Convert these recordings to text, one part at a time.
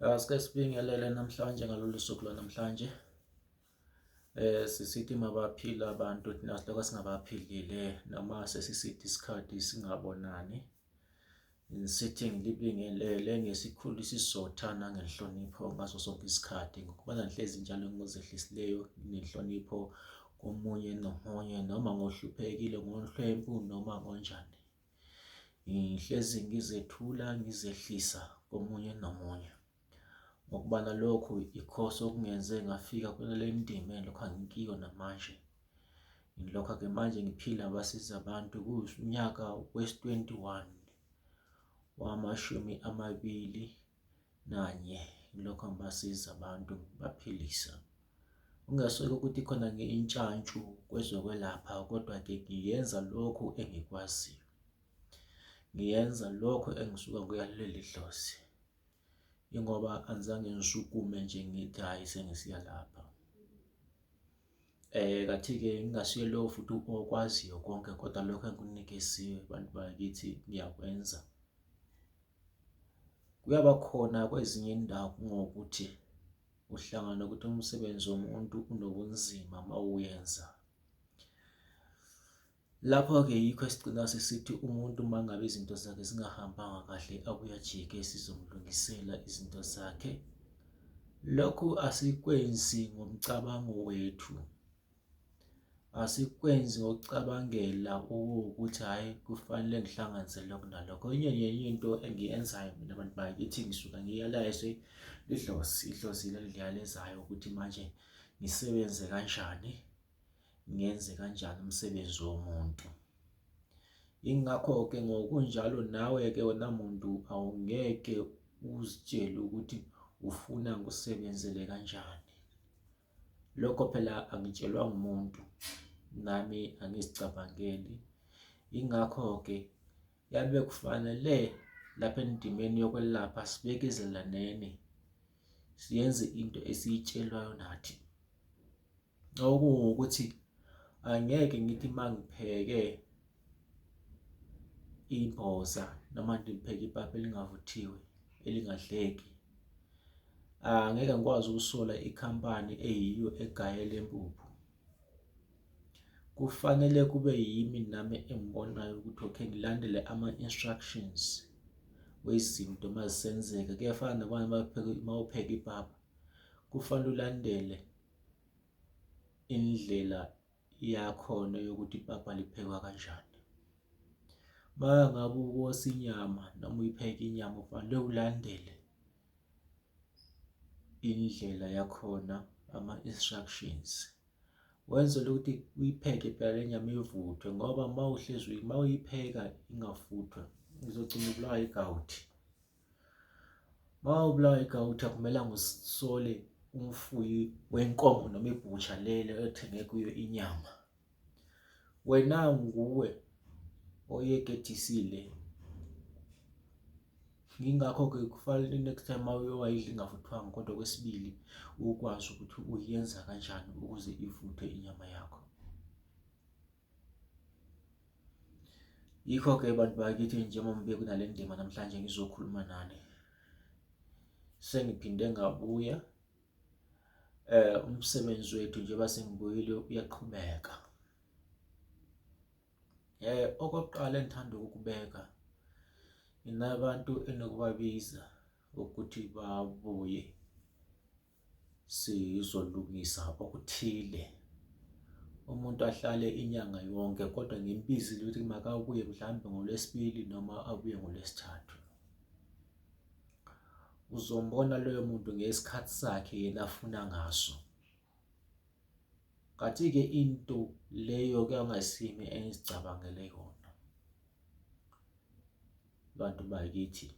Asike sibingelele namhlanje ngalolu suku lwanamhlanje. Sisithi mabaphila abantu thina siloko singabaphilile noma sesisithi isikhathi singabonani. Sitting libingelele ngesikhulu isizotha nangenhlonipho ngaso sonke isikhathi ngokuba nahlezi njalo ngozehlisileyo nenhlonipho komunye nomunye noma ngohluphekile ngohlwempu noma ngonjani. Ngihlezi ngizethula ngizehlisa komunye nomunye. Ngokubana lokhu ikhoso okungenze ngafika kulele ndima lokho angikiyo namanje. Ngilokho-ke manje ngiphila ngabasiza abantu kunyaka wesi-21 wamashumi 21 ngilokho ngibasiza abantu baphilisa. Ungaswele ukuthi khona ngiyintshantshu kwezokwelapha, kodwa-ke ngiyenza lokhu engikwaziyo. Ngiyenza lokho engisuka kuyaleli dlozi. Ingoba anzange ngisukume nje ngithi hayi sengisiya lapha. Kathi-ke ngingasiye lo futhi okwaziyo konke, kodwa lokho engikunikeziwe bantu bakithi ngiyakwenza. Kuyaba khona kwezinye indawo ngokuthi uhlangana ukuthi umsebenzi womuntu unobunzima mawuyenza. Lapho-ke yikho esigcina sisithi umuntu mangabe izinto zakhe zingahambanga kahle abuye ajike sizomlungisela izinto zakhe. Lokhu asikwenzi ngomcabango wethu. Asikwenzi ngokucabangela ukuthi hhayi kufanele ngihlanganise lokhu nalokho. Enye into engiyenzayo mina bantu bakithi ngisuka ngiyalayize idlozi liyalezayo ukuthi manje ngisebenze kanjani, ngenze kanjani umsebenzi womuntu. Ingakho-ke ngokunjalo nawe-ke wena muntu awungeke uzitshele ukuthi ufuna ngikusebenzele kanjani. Lokho phela angitshelwa ngumuntu, nami angizicabangeli. Ingakho-ke yabe kufanele lapha endimeni yokwelapha sibekezelaneni, siyenze into esiyitshelwayo nathi. Okuwukuthi angeke ngithi mangipheke imboza noma ngipheke ipapa elingavuthiwe elingadleki, angeke ngikwazi ukusola ikhampani eyiyo egayela impuphu. Kufanele kube yimi nami engibonayo ukuthi okay ngilandele ama-instructions wezinto mazisenzeka. Kuyafana nabanye mawupheka ipapa, kufanele ulandele indlela yakhona yokuthi ipapa liphekwa kanjani. Mangabe ukosa inyama noma uyipheka inyama, ufanele ulandele indlela yakhona, ama-instructions. Wenzele ukuthi uyipheke phela le nyama ivuthwe, ngoba mawuyipheka ingavuthwa izogcina ubulawa igawuthi. Mawubulawa igawuthi akumelanga usole umfuyi wenkomo noma ibhutsha lelo othenge kuyo inyama. Wena nguwe oyekethisile. Yingakho-ke kufanele next time mawuyidla ingavuthwanga, kodwa okwesibili ukwazi ukuthi uyenza kanjani ukuze ivuthwe inyama yakho. Yikho-ke bantu bakithi njengoba ngibe kunale ndima namhlanje ngizokhuluma nani. Sengiphinde ngabuya. Umsebenzi wethu njengoba sengibuyile uyaqhubeka. Okokuqala engithanda ukukubeka, nginabantu enokubabiza ukuthi babuye sizolungisa okuthile. Umuntu ahlale inyanga yonke, kodwa ngimbizile ukuthi makabuye mhlawumbe ngoLwesibili noma abuye ngoLwesithathu. Uzombona loyo muntu ngesikhathi sakhe yena afuna ngaso. Kathi-ke into leyo kuyangasimi engizicabangele yona. Bantu bakithi,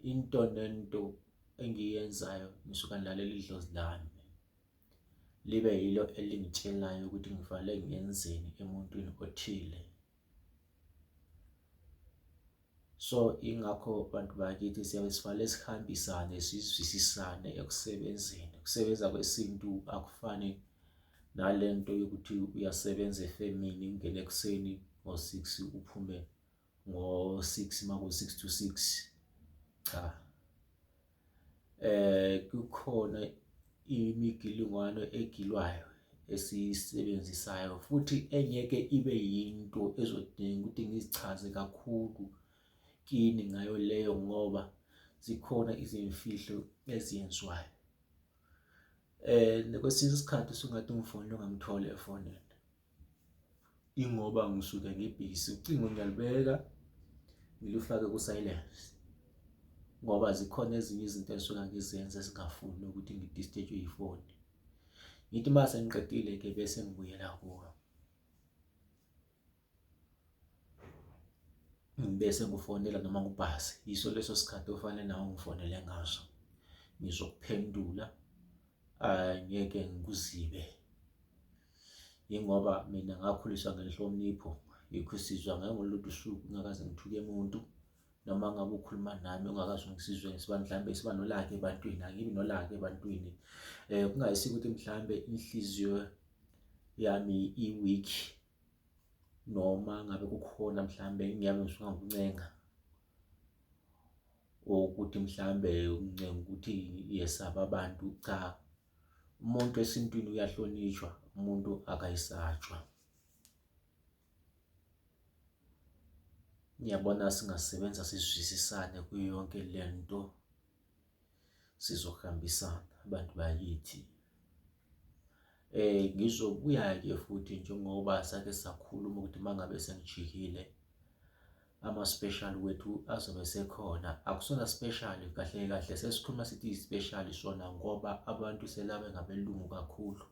into nento engiyenzayo ngisuka ngilalela idlozi lami, libe yilo elingitshelayo ukuthi ngifanele ngiyenzeni emuntwini othile. So ingakho bantu bakithi siyabe sifanele sihambisane, sizwisisane ekusebenzeni. Ukusebenza kwesintu akufani nalento yokuthi uyasebenza efemini, ungene ekuseni ngo-6 uphume ngo-6 maku-6 to 6. Cha. kukhona imigilingwane egilwayo esiyisebenzisayo futhi engeke ibe yinto ezodinga ukuthi ngizichaze kakhulu kini ngayo leyo ngoba zikhona izimfihlo eziyenziwayo. Kwesinye isikhathi usungathi umfonela ungamtholi efonini, ingoba ngisuke ngibhizi, ucingo ngiyalibeka ngilufake ku-silence ngoba zikhona ezinye izinto engisuke ngizenza ezingafuni ukuthi ngidistejwe yifoni. Ngithi uma sengiqedile-ke bese ngibuyela kuwo, bese ngufonela noma ngubhasi. Yiso leso sikhathi ofanele nawe ungifonele ngaso, ngizokuphendula, angeke ngikuzibe. Yingoba mina ngakhuliswa ngenhlonipho, yikho sizwa ngangolunye usuku ngingakaze ngithuke umuntu, noma ngabe ukhuluma nami ungakaze ungisizwe mhlambe siba nolaka ebantwini, angibi nolaka ebantwini. Kungayisiko ukuthi mhlambe inhliziyo yami i-weak, noma ngabe kukhona mhlambe ngiyami ngisuka ngikuncenga, ukuthi mhlambe uncenga ukuthi yesaba abantu. Cha, umuntu esintwini uyahlonishwa, umuntu akayisatshwa. Ngiyabona singasebenza sizwisisane kuyo yonke lento, sizohambisana abantu bakithi. Ngizobuya-ke futhi njengoba sake sakhuluma ukuthi uma ngabe sengijikile ama-special wethu azobe sekhona. Akusona special kahle kahle, sesikhuluma sithi i-special sona ngoba abantu selabe ngabelungu kakhulu,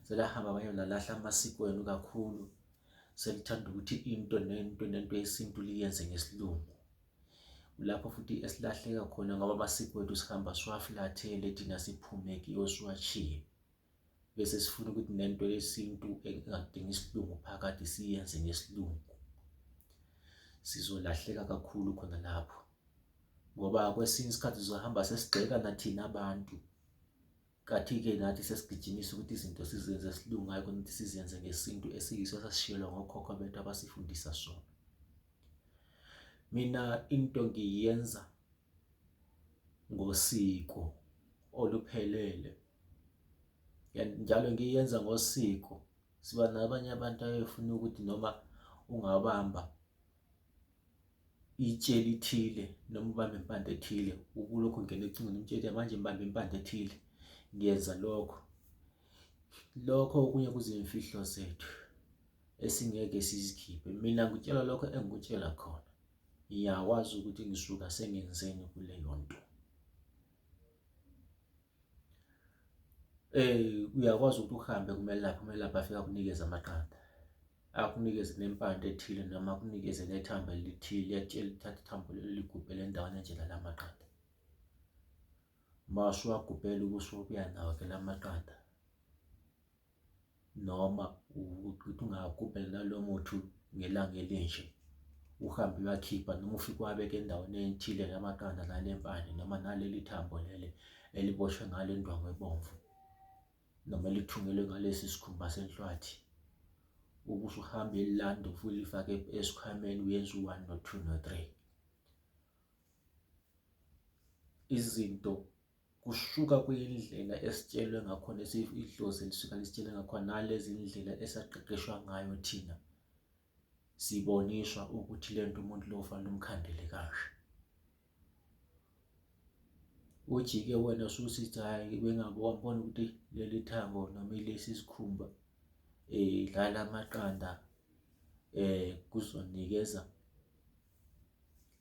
selahamba baye nalahla amasiko wenu kakhulu, selithanda ukuthi into nento yesintu liyenze ngesiLungu. Lapho futhi esilahleka khona ngoba amasiko wethu sihamba siwafulathele thina siphume kiyo siwashiye, bese sifuna ukuthi nento yesintu engadingi isiLungu phakathi siyenze ngesiLungu. Sizolahleka kakhulu khona lapho ngoba kwesinye isikhathi sizohamba sesigxeka nathina abantu, kathi-ke nathi sesigijimisa ukuthi izinto sizenze ngesiLungu, hhayi khona ukuthi sizenze ngesintu esiyiso esasishiyelwa ngokhokho bethu abasifundisa sona. Mina into ngiyenza ngosiko oluphelele, njalo ngiyenza ngosiko. Siba nabanye abantu abefuna ukuthi noma ungabamba itshe lithile noma ubambe impande ethile, ukulokhu ungena ecingweni umtshele manje ngibambe impande ethile. Ngiyenza lokho okunye kuzimfihlo zethu esingeke sizikhiphe. Mina ngikutshela lokho engikutshela khona, ngiyakwazi ukuthi ngisuka sengenzeni kuleyo nto. Uyakwazi ukuthi uhambe kumelaphi afike akunikeze amaqanda, akunikeze nempande ethile noma akunikeze nethambo elithile, yakutshela lithatha ithambo lelo ligubhele endaweni enjena lamaqanda. Masuwagubhela ubusubuya nawo-ke lamaqanda, noma ukuthi ungagubhela nalo muthi ngelanga elinje, uhambe uyakhipha noma ufike uwabeke endaweni ethile lamaqanda nalempande noma naleli thambo leli eliboshwe ngale ndwangu ebomvu noma elithungelwe ngalesi sikhumba senhlwathi. Ubusuhamba elilanda futhi lifake esikhwameni, uyenza u-1 no-2 no-3. Izinto kusuka kuyindlela esitshelwe ngakhona, idlozi lisuka lisitshele ngakhona, nalezi indlela esaqeqeshwa ngayo thina, siboniswa ukuthi lento umuntu lo fanele umkhandele kanje. Uthi-ke wena ususithi hhayi wambona ukuthi leli thambo noma ilesi sikhumba dlala amaqanda kuzonikeza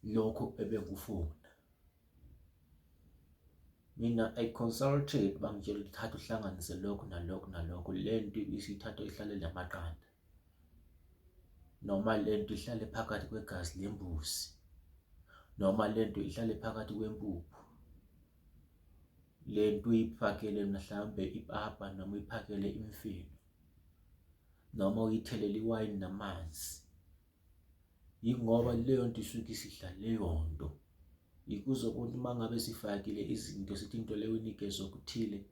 lokho ebengufuna. Mina I consulted, bangitshela ukuthi thatha uhlanganise lokhu nalokhu nalokhu, lento isithatha ihlale lamaqanda, noma lento ihlale phakathi kwegazi lembuzi, noma lento ihlale phakathi kwempuphu, lento uyiphakele mhlawumbe ipapa noma uyiphakele imfino, noma uyithelele iwayini namanzi. Yingoba leyo nto isuke isidla leyo nto. Yikuze ukuthi uma ngabe sifakile izinto sithi into leyo inikeze okuthile,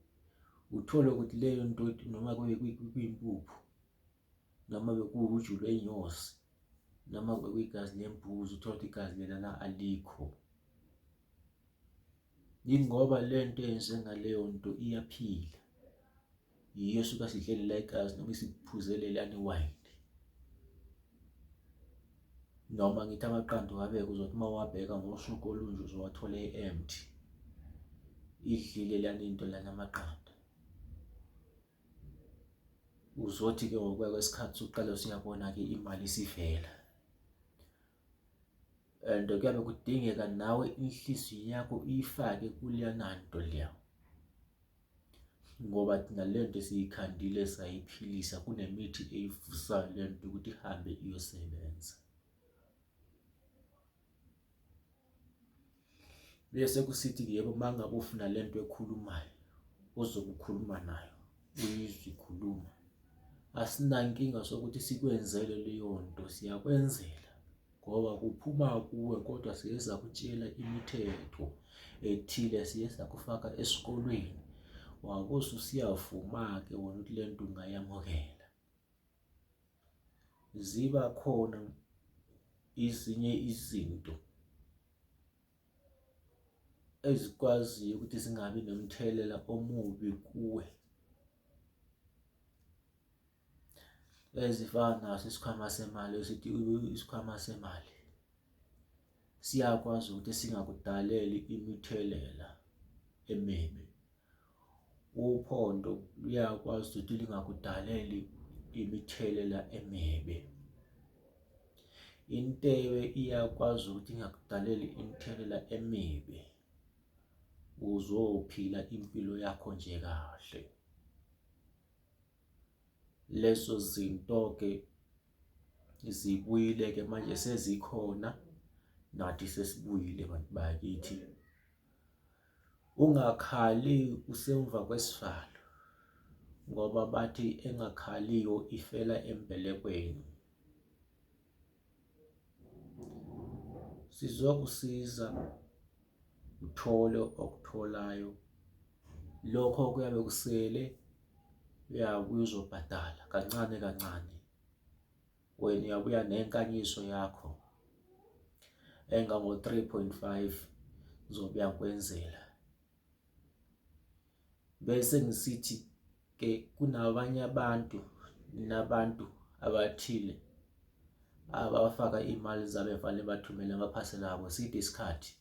uthole ukuthi leyo nto noma kuyimpuphu, noma bekuwuju lwenyosi, noma bekuyigazi lembuzi, uthole ukuthi igazi lelana alikho. Yingoba lento eyenze ngaleyo nto iyaphila. Yiyo suka sihleli la igazi noma isiphuzele lana iwayini. Noma ngithi amaqanda uwabeke uzothi uma uwabheka ngosuku olunje uzowathola empty. Idlile lana into lana amaqanda. Uzothi-ke ngokuya kwesikhathi uqale usuyabona-ke imali isivela. And kuyabe kudingeka nawe inhliziyo yakho uyifake kuleyana nto leya. Ngoba thina lento siyikhandile sayiphilisa, kunemithi eyivusayo lento ukuthi ihambe iyosebenza. Bese kusithi-ke yebo, uma ngabe ufuna lento ekhulumayo ozobe ukhuluma nayo uyizwe ikhuluma, asinankinga sokuthi sikwenzele leyo nto, siyakwenzela ngoba kuphuma kuwe, kodwa siye sakutshela imithetho ethile, siye sakufaka esikolweni. Wakoze usiyavuma-ke wona ukuthi lento ungayamukela. Ziba khona ezinye izinto ezikwaziyo ukuthi zingabi nomthelela omubi kuwe, ezifana naso isikhwama semali. Esithi isikhwama semali siyakwazi ukuthi singakudaleli imithelela emibi. Uphondo luyakwazi ukuthi lingakudaleli imithelela emibi. Intebe iyakwazi ukuthi ingakudaleli imithelela emibi, uzophila impilo yakho nje kahle. Lezo zinto-ke zibuyile-ke manje sezikhona, nathi sesibuyile bantu bakithi. Ungakhali usemva kwesivalo, ngoba bathi engakhaliyo ifela embelekweni. Sizokusiza uthole okutholayo. Lokho kuyabe kusele uyabuya uzobhadala kancane kancane. Wena uyabuya nenkanyiso yakho engango-3.5 ngizobuya ngikwenzela. Bese ngisithi-ke kunabanye abantu abathile abafaka imali zabo efanele bathumele amaphasela abo. Side isikhathi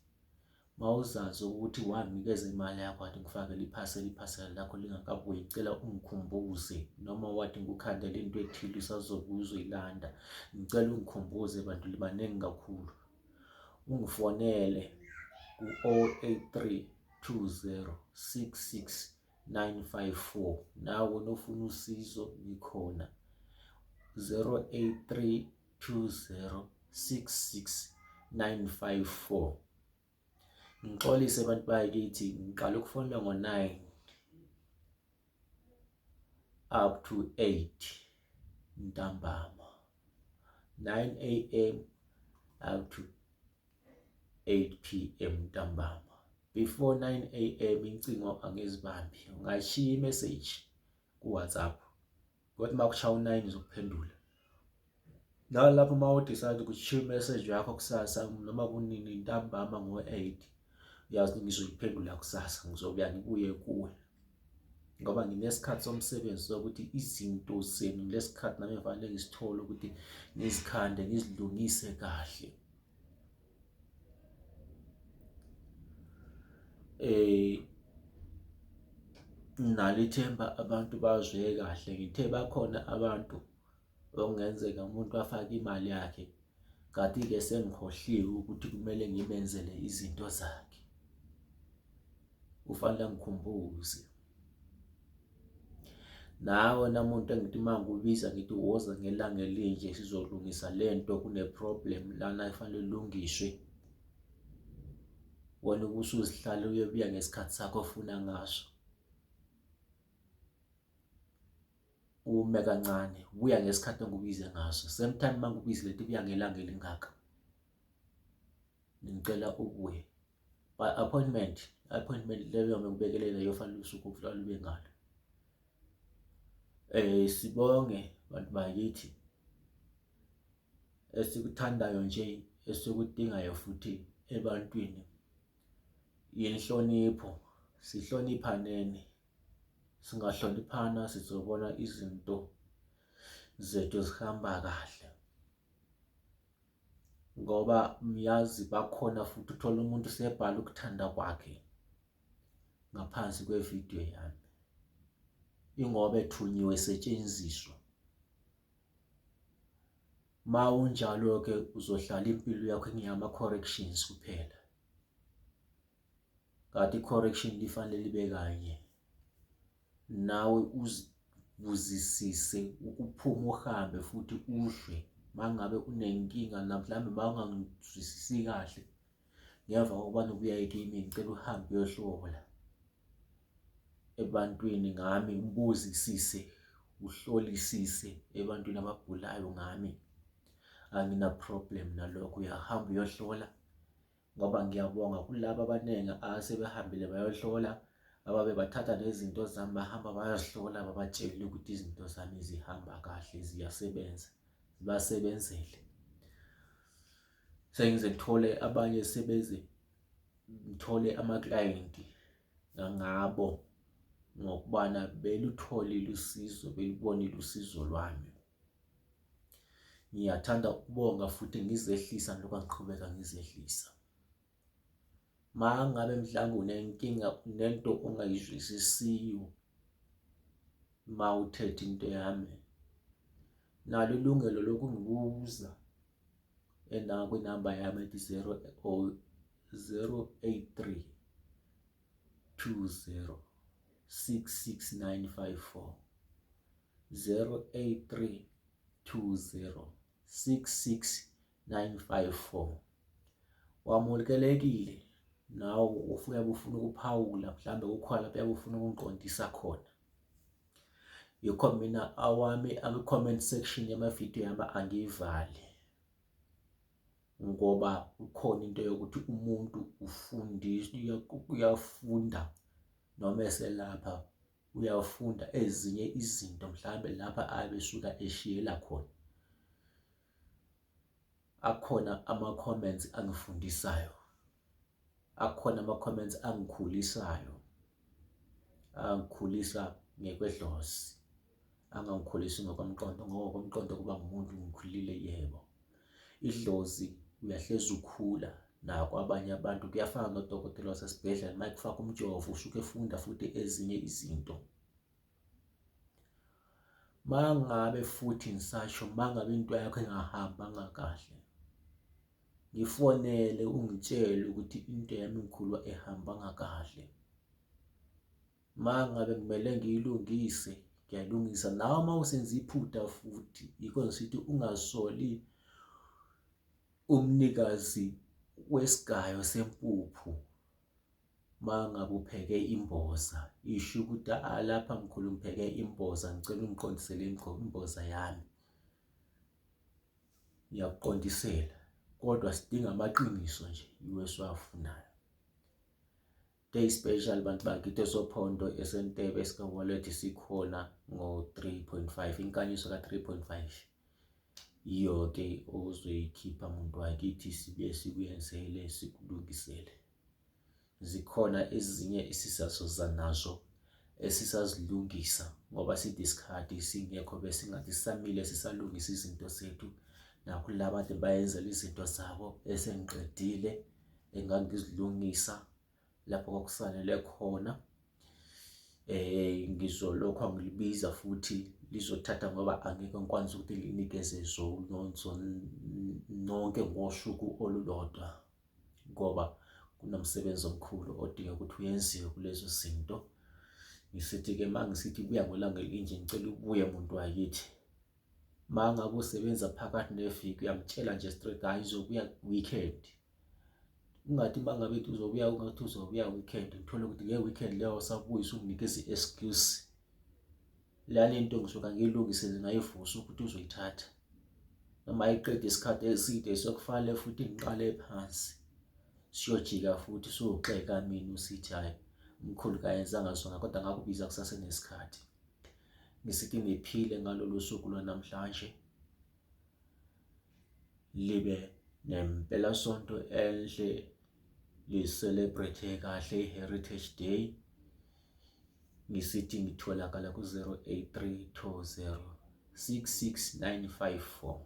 mawuzazi ukuthi wanikeza imali yakho wathi ngifakele iphasela lakho lingakabuyi, ngicela ungikhumbuze. Noma wathi ngikukhandele into ethile usazobuya uzoyilanda, ngicela ungikhumbuze bantu libaningi kakhulu. Ungifonele ku-083 20 66 954. Nawe nofuna usizo ngikhona, 083 20 66 954. Ngixolise bantu bakithi, ngiqala ukufonela ngo-9 up to 8 ntambama, 9 AM up to 8 PM ntambama. Before 9 AM incingo angizibambi. Ungashiya imessage ku-WhatsApp, kodwa uma kushaya u-9 uzokuphendula. Nalapho uma udecide ukuthi shiya imessage yakho kusasa noma kunini ntambama ngo-8, uyazi ngizoyiphendula kusasa, ngizobuya ngibuye kuwe, ngoba nginesikhathi somsebenzi sokuthi izinto zenu lesikhathi nami kufanele ngisithole ukuthi ngizikhande ngizilungise kahle. Nalithemba abantu bazwe kahle. Ngithe bakhona abantu okungenzeka umuntu afake imali yakhe, kanti-ke sengikhohliwe ukuthi kumele ngimenzele izinto zakhe. Kufanele ngikhumbuze. Nawe namuntu engithi uma ngikubiza ngithi woza ngelanga elinje sizolungisa lento, kune-problem lana efanele ilungiswe, wena ubusuzihlala uyobuya ngesikhathi sakho ofuna ngaso. Ume kancane, buya ngesikhathi engikubize ngaso. Same time uma ngikubize lento buya ngelanga elingaka, ngicela ubuye by appointment. Appointment leyo ngikubekelele yofanele usuku okuhlala ube ngalo. Sibonge bantu bakithi, esikuthandayo nje esikudingayo futhi ebantwini inhlonipho. Sihloniphaneni. Singahloniphana sizobona izinto zethu zihamba kahle. Ngoba miyazi bakhona futhi uthola umuntu sebhala ukuthanda kwakhe ngaphansi kwevidiyo yami. Ingoba ethunyiwe esetshenziswa. Ma unjalo-ke uzohlala impilo yakho ingeyama-corrections kuphela. Kanti i-correction lifanele libe kanye. Nawe uzibuzisise ukuphuma uhambe futhi uzwe mangabe unenkinga mhlawumbe mawungangizwisisi kahle ngemva kokubana ubuya kimi ngicela uhambe uyohlola ebantwini ngami, ubuzisise uhlolisise ebantwini abagulayo ngami. Angina problem nalokho, uyahamba uyohlola ngoba ngiyabonga kulabo abaningi asebehambile bayohlola ababe bathatha nezinto zami bahamba bayazihlola babatshela ukuthi izinto zami zihamba kahle ziyasebenza zibasebenzele. Sengize ngithole abanye ngithole amaklayenti ngabo ngokubana belutholile usizo, belubonile usizo lwami. Ngiyathanda ukubonga futhi ngizehlisa njengoba ngiqhubeka ngizehlisa. Mangabe mhlawumbe unenkinga nento ongayizwisisiyo ma uthethe into yami, nalo ilungelo lokungibuza kwinamba yami ethi 083 20 66954 083 20 66954. Wamukelekile nawe uyabe ufuna ukuphawula mhlawumbe kukhona lapho uyabe ufuna ukungiqondisa khona. Yikho mina awami ama-comment section yamavidiyo yami angiyivali. Ngoba kukhona into yokuthi umuntu uyafunda noma eselapha uyafunda ezinye izinto mhlawumbe lapha abesuka eshiyela khona. Akhona ama-comments angifundisayo. Akhona ama-comments angikhulisayo. Angikhulisa ngekwedlozi. Angangikhulisi ngokomqondo ngoba ngokomqondo kuba ngumuntu ngikhulile, yebo. Idlozi uyahlezi ukhula nako abanye abantu kuyafana nodokotela wasesibhedlela mayekufaka umjovo usuke efunda futhi ezinye izinto. Mangabe futhi ngisasho mangabe into yakho ingahambanga kahle, ngifonele ungitshele ukuthi into yami ngikhulwa ehambanga kahle. Mangabe kumele ngiyilungise ngiyalungisa. Nawe uma usenza iphutha futhi yikho ngisithi ungasoli umnikazi wesigayo sempuphu mangabe upheke imboza. Isho ukuthi lapha mkhulu ngipheke imboza, ngicela ungiqondisele imboza yami. Ngiyakuqondisela kodwa sidinga amaqiniso nje yiwe esiwafunayo. Day special bantu bakithi eSophondo eseNtebe esikaWallet sikhona ngo-3.5, inkanyiso ka-3.5. Iyo-ke ozoyikhipha muntu wakithi sibuye sikuyenzele sikulungisele. Zikhona ezinye esisazoza nazo esisazilungisa ngoba sithi isikhathi singekho bese ngathi sisamile sisalungisa izinto zethu. Nakho laba bantu bayenzela izinto zabo esengiqedile engangizilungisa lapho kwakusanele khona. Ngizolokhu ngilibiza futhi lizothatha ngoba angeke ngikwazi ukuthi linikeze nonke ngosuku olulodwa ngoba kunomsebenzi omkhulu odinga ukuthi uyenziwe kulezo zinto. Ngisithi-ke mangisithi buya ngolanga elinje ngicela ubuye muntu wakithi. Mangabe usebenza phakathi neviki uyamtshela nje straight, hayi uzobuya weekend. Ungathi mangabe uzobuya ungathi uzobuya weekend ngithole ukuthi nge-weekend leyo awusabuyi usunginikeza i-excuse. Lana into ngisuka ngiyilungise ngayivusa ukuthi uzoyithatha. Noma ayiqede isikhathi eside sokufanele futhi ngiqale phansi. Siyojika futhi siyoxeka mina usithi hayi umkhulu kayenzanga sona kodwa ngakubiza kusasenesikhathi. Ngisithi ngiphile ngalolu suku lwanamhlanje libe nempelasonto enhle, li-celebrate kahle i-Heritage Day. Ngisithi ngitholakala ku-083 20 66954.